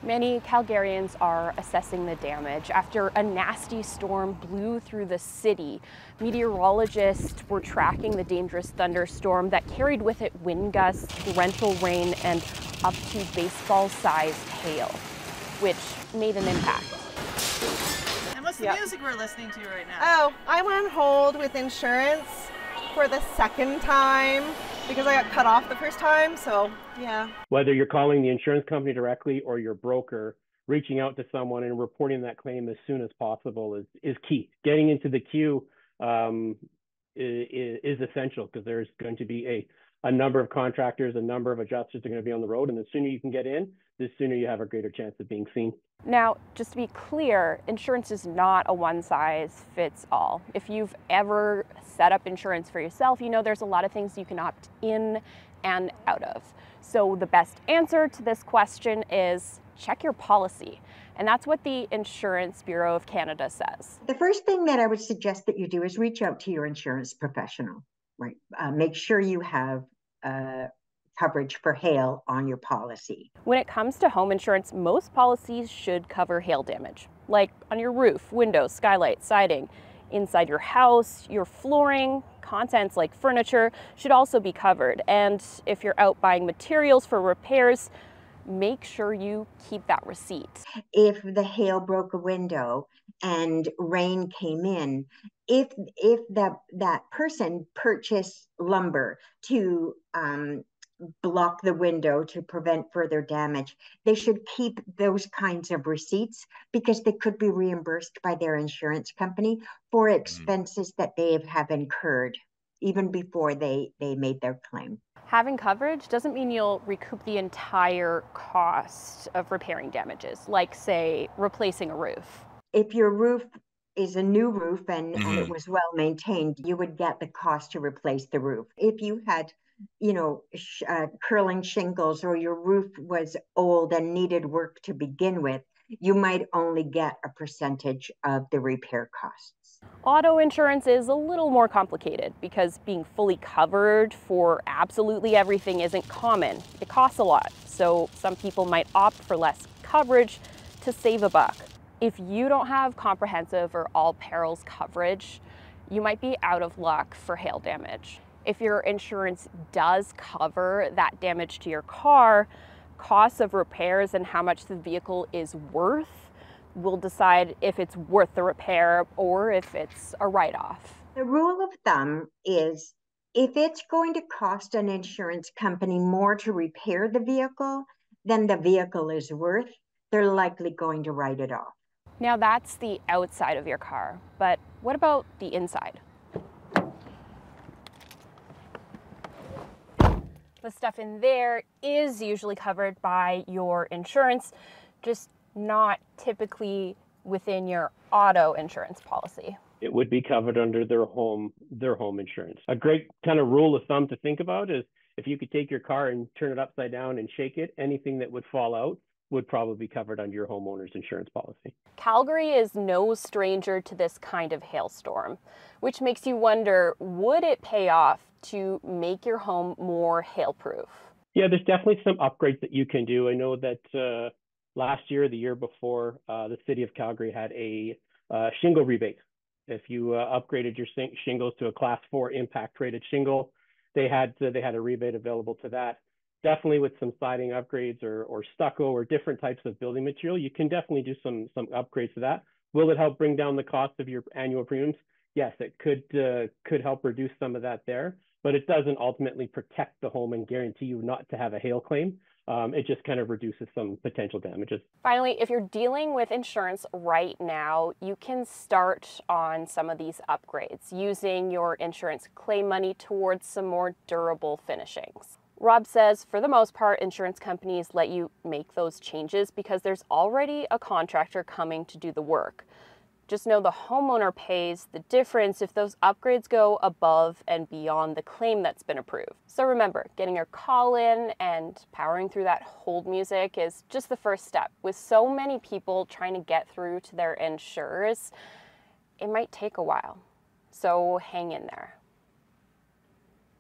Many Calgarians are assessing the damage after a nasty storm blew through the city. Meteorologists were tracking the dangerous thunderstorm that carried with it wind gusts, torrential rain, and up to baseball-sized hail, which made an impact. And what's the music we're listening to right now? Oh, I'm on hold with insurance for the second time because I got cut off the first time, so yeah. Whether you're calling the insurance company directly or your broker, reaching out to someone and reporting that claim as soon as possible is key. Getting into the queue is essential because there's going to be a number of contractors, a number of adjusters are going to be on the road, and the sooner you can get in, the sooner you have a greater chance of being seen. Now, just to be clear, insurance is not a one-size-fits-all. If you've ever set up insurance for yourself, you know there's a lot of things you can opt in and out of. So the best answer to this question is check your policy. And that's what the Insurance Bureau of Canada says. The first thing that I would suggest that you do is reach out to your insurance professional, right? Make sure you have coverage for hail on your policy. When it comes to home insurance, most policies should cover hail damage, like on your roof, windows, skylight, siding. Inside your house, your flooring, contents like furniture should also be covered. And if you're out buying materials for repairs, make sure you keep that receipt. If the hail broke a window and rain came in, if that person purchased lumber to block the window to prevent further damage, they should keep those kinds of receipts because they could be reimbursed by their insurance company for expenses that they have incurred even before they made their claim. Having coverage doesn't mean you'll recoup the entire cost of repairing damages, like, say, replacing a roof. If your roof is a new roof and it was well maintained, you would get the cost to replace the roof. If you had curling shingles or your roof was old and needed work to begin with, you might only get a percentage of the repair costs. Auto insurance is a little more complicated because being fully covered for absolutely everything isn't common. It costs a lot, so some people might opt for less coverage to save a buck. If you don't have comprehensive or all perils coverage, you might be out of luck for hail damage. If your insurance does cover that damage to your car, costs of repairs and how much the vehicle is worth will decide if it's worth the repair or if it's a write-off. The rule of thumb is if it's going to cost an insurance company more to repair the vehicle than the vehicle is worth, they're likely going to write it off. Now that's the outside of your car, but what about the inside? The stuff in there is usually covered by your insurance, just not typically within your auto insurance policy. It would be covered under their home insurance. A great kind of rule of thumb to think about is if you could take your car and turn it upside down and shake it, anything that would fall out would probably be covered under your homeowner's insurance policy. Calgary is no stranger to this kind of hailstorm, which makes you wonder, would it pay off to make your home more hail-proof? Yeah, there's definitely some upgrades that you can do. I know that last year, the year before, the city of Calgary had a shingle rebate. If you upgraded your shingles to a Class 4 impact-rated shingle, they had a rebate available to that. Definitely with some siding upgrades or stucco or different types of building material, you can definitely do some upgrades to that. Will it help bring down the cost of your annual premiums? Yes, it could help reduce some of that there, but it doesn't ultimately protect the home and guarantee you not to have a hail claim. It just kind of reduces some potential damages. Finally, if you're dealing with insurance right now, you can start on some of these upgrades using your insurance claim money towards some more durable finishings. Rob says, for the most part, insurance companies let you make those changes because there's already a contractor coming to do the work. Just know the homeowner pays the difference if those upgrades go above and beyond the claim that's been approved. So remember, getting your call in and powering through that hold music is just the first step. With so many people trying to get through to their insurers, it might take a while. So hang in there.